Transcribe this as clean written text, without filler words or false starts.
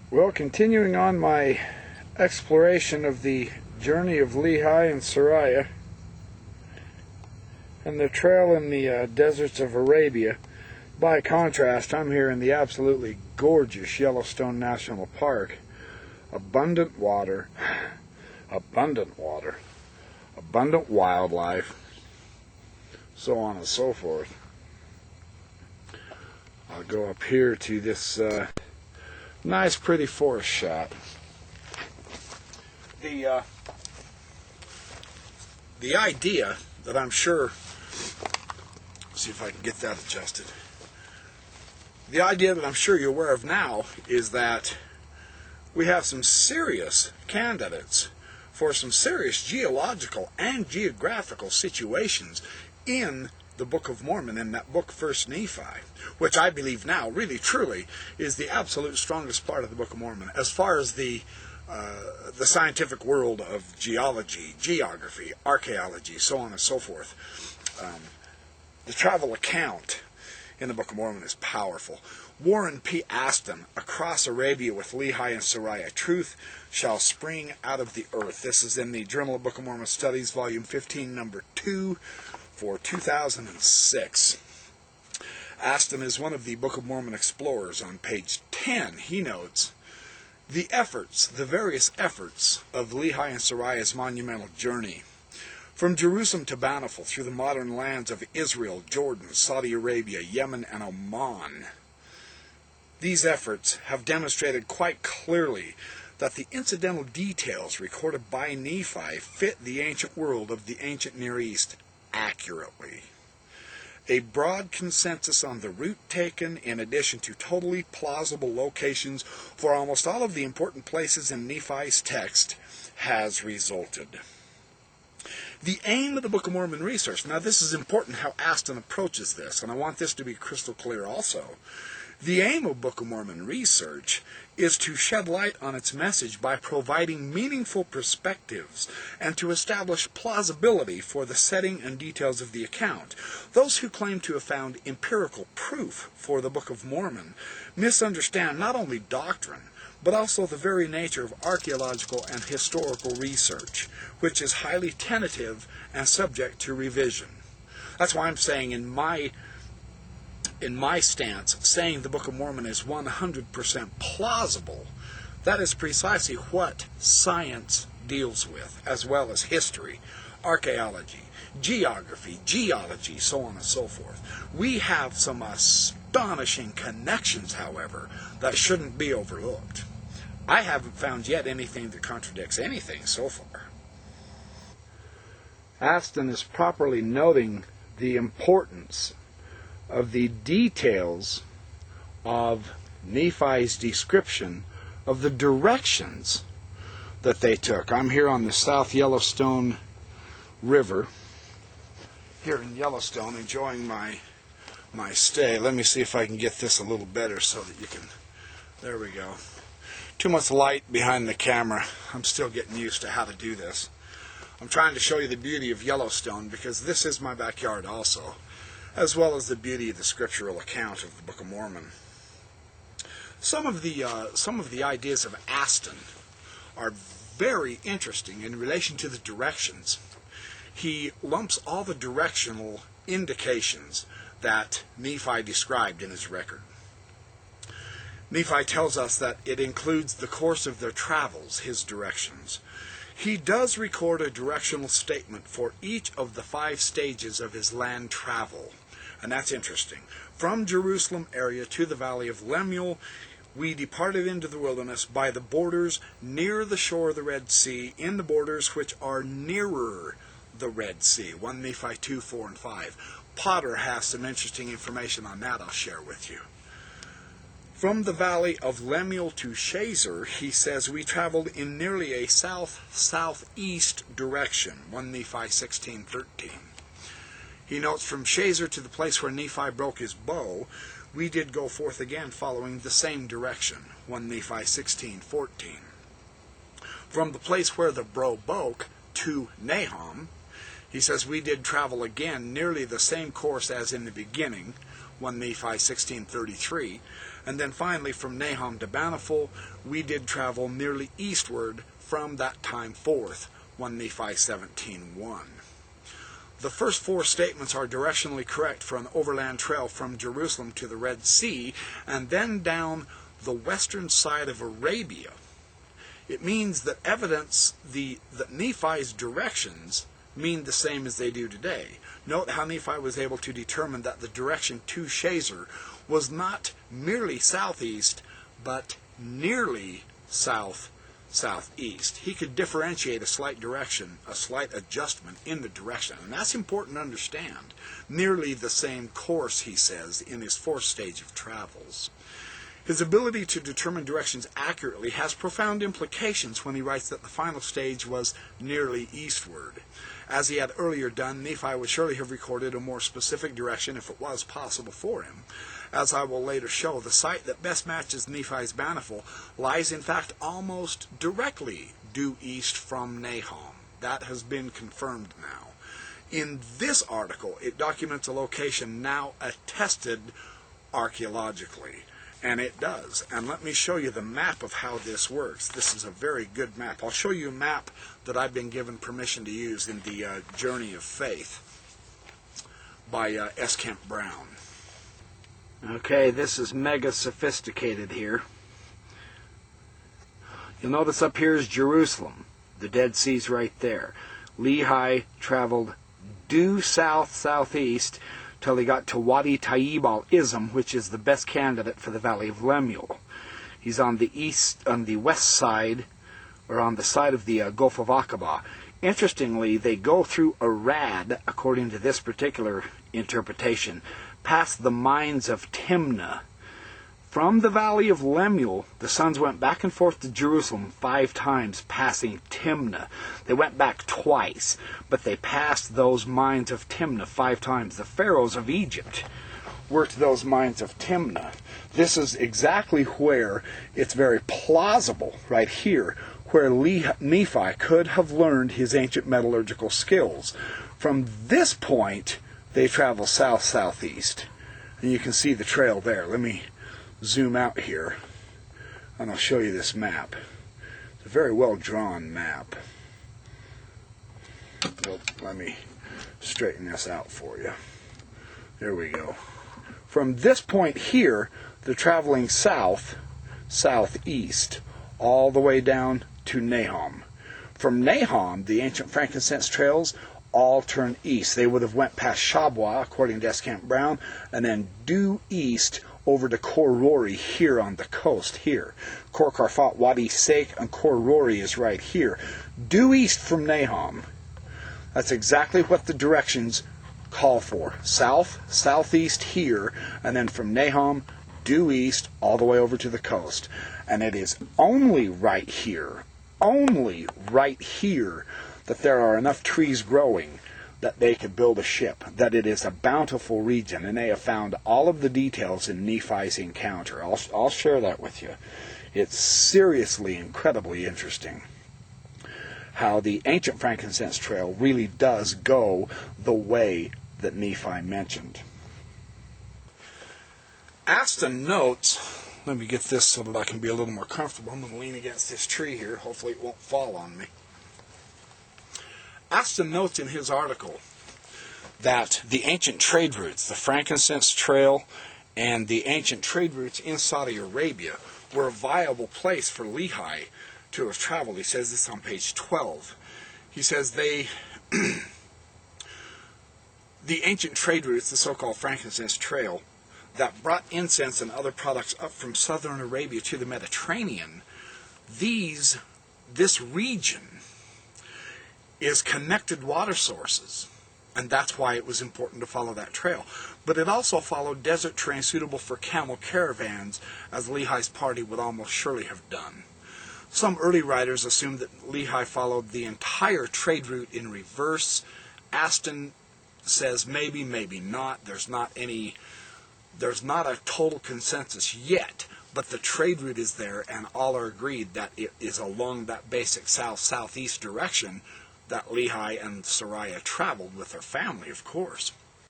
Well, continuing on my exploration of the journey of Lehi and Sariah and the trail in the deserts of Arabia. By contrast, I'm here in the absolutely gorgeous Yellowstone National Park. Abundant water, abundant wildlife, so on and so forth. I'll go up here to this nice pretty forest shot. The idea that I'm sure, see if I can get that adjusted. The idea that I'm sure you're aware of now is that we have some serious candidates for some serious geological and geographical situations in the Book of Mormon, in that book, First Nephi, which I believe now, really, truly, is the absolute strongest part of the Book of Mormon, as far as the scientific world of geology, geography, archaeology, so on and so forth. The travel account in the Book of Mormon is powerful. Warren P. Aston, Across Arabia with Lehi and Sariah, Truth Shall Spring Out of the Earth. This is in the Journal of Book of Mormon Studies, Volume 15, Number 2, for 2006. Aston is one of the Book of Mormon explorers. On page 10, he notes, the various efforts of Lehi and Sariah's monumental journey from Jerusalem to Bountiful through the modern lands of Israel, Jordan, Saudi Arabia, Yemen, and Oman. These efforts have demonstrated quite clearly that the incidental details recorded by Nephi fit the ancient world of the ancient Near East accurately. A broad consensus on the route taken, in addition to totally plausible locations for almost all of the important places in Nephi's text, has resulted. The aim of the Book of Mormon research, now this is important how Aston approaches this, and I want this to be crystal clear also. The aim of Book of Mormon research is to shed light on its message by providing meaningful perspectives and to establish plausibility for the setting and details of the account. Those who claim to have found empirical proof for the Book of Mormon misunderstand not only doctrine, but also the very nature of archaeological and historical research, which is highly tentative and subject to revision. That's why I'm saying in my stance, saying the Book of Mormon is 100% plausible, that is precisely what science deals with, as well as history, archaeology, geography, geology, so on and so forth. We have some astonishing connections, however, that shouldn't be overlooked. I haven't found yet anything that contradicts anything so far. Aston is properly noting the importance of the details of Nephi's description of the directions that they took. I'm here on the South Yellowstone River, here in Yellowstone, enjoying my stay. Let me see if I can get this a little better so that you can, there we go. Too much light behind the camera. I'm still getting used to how to do this. I'm trying to show you the beauty of Yellowstone because this is my backyard also, as well as the beauty of the scriptural account of the Book of Mormon. Some of the ideas of Aston are very interesting in relation to the directions. He lumps all the directional indications that Nephi described in his record. Nephi tells us that it includes the course of their travels, his directions. He does record a directional statement for each of the 5 stages of his land travel. And that's interesting. From Jerusalem area to the valley of Lemuel, we departed into the wilderness by the borders near the shore of the Red Sea, in the borders which are nearer the Red Sea. 1 Nephi 2, 4, and 5. Potter has some interesting information on that I'll share with you. From the valley of Lemuel to Shazer, he says, we traveled in nearly a south-southeast direction. 1 Nephi 16, 13. He notes, from Shazer to the place where Nephi broke his bow, we did go forth again following the same direction. 1 Nephi 16, 14. From the place where the bow broke to Nahum, he says, we did travel again nearly the same course as in the beginning. 1 Nephi 16:33, And then finally, from Nahom to Banifal, we did travel nearly eastward from that time forth, 1 Nephi 17:1. The first four statements are directionally correct for an overland trail from Jerusalem to the Red Sea and then down the western side of Arabia. It means that evidence that Nephi's directions mean the same as they do today. Note how Nephi was able to determine that the direction to Shazer was not merely southeast, but nearly southeast. He could differentiate a slight direction, a slight adjustment in the direction, and that's important to understand. Nearly the same course, he says, in his fourth stage of travels. His ability to determine directions accurately has profound implications when he writes that the final stage was nearly eastward. As he had earlier done, Nephi would surely have recorded a more specific direction if it was possible for him. As I will later show, the site that best matches Nephi's Banifal lies in fact almost directly due east from Nahom. That has been confirmed now. In this article, it documents a location now attested archaeologically. And it does. And let me show you the map of how this works. This is a very good map. I'll show you a map that I've been given permission to use in the Journey of Faith by S. Kemp Brown. Okay, this is mega sophisticated here. You'll notice up here is Jerusalem. The Dead Sea's right there. Lehi traveled due southeast till he got to Wadi Tayyib al-Izm, which is the best candidate for the Valley of Lemuel. He's on the west side, or on the side of the Gulf of Aqaba. Interestingly, they go through Arad, according to this particular interpretation, past the mines of Timnah. From the Valley of Lemuel, the sons went back and forth to Jerusalem 5 times, passing Timnah. They went back twice, but they passed those mines of Timnah 5 times. The pharaohs of Egypt worked those mines of Timnah. This is exactly where it's very plausible, right here, where Nephi could have learned his ancient metallurgical skills. From this point, they travel south-southeast. And you can see the trail there. Let me zoom out here, and I'll show you this map. It's a very well drawn map. Well, let me straighten this out for you. There we go. From this point here, they're traveling southeast, all the way down to Nahom. From Nahom, the ancient frankincense trails all turn east. They would have went past Shabwa, according to S. Kemp Brown, and then due east over to Khor Rori here on the coast here. Khor Karfat, Wadi Sheikh, and Khor Rori is right here. Due east from Nahom. That's exactly what the directions call for. Southeast here, and then from Nahom, due east, all the way over to the coast. And it is only right here that there are enough trees growing that they could build a ship, that it is a bountiful region, and they have found all of the details in Nephi's encounter. I'll share that with you. It's seriously, incredibly interesting how the ancient frankincense trail really does go the way that Nephi mentioned. Aston notes, let me get this so that I can be a little more comfortable. I'm going to lean against this tree here. Hopefully it won't fall on me. Aston notes in his article that the ancient trade routes, the frankincense trail and the ancient trade routes in Saudi Arabia, were a viable place for Lehi to have traveled. He says this on page 12. He says the ancient trade routes, the so-called frankincense trail, that brought incense and other products up from southern Arabia to the Mediterranean, this region is connected water sources, and that's why it was important to follow that trail. But it also followed desert terrain suitable for camel caravans, as Lehi's party would almost surely have done. Some early writers assumed that Lehi followed the entire trade route in reverse. Aston says maybe, maybe not. There's not a total consensus yet, but the trade route is there, and all are agreed that it is along that basic south-southeast direction that Lehi and Sariah traveled with their family, of course.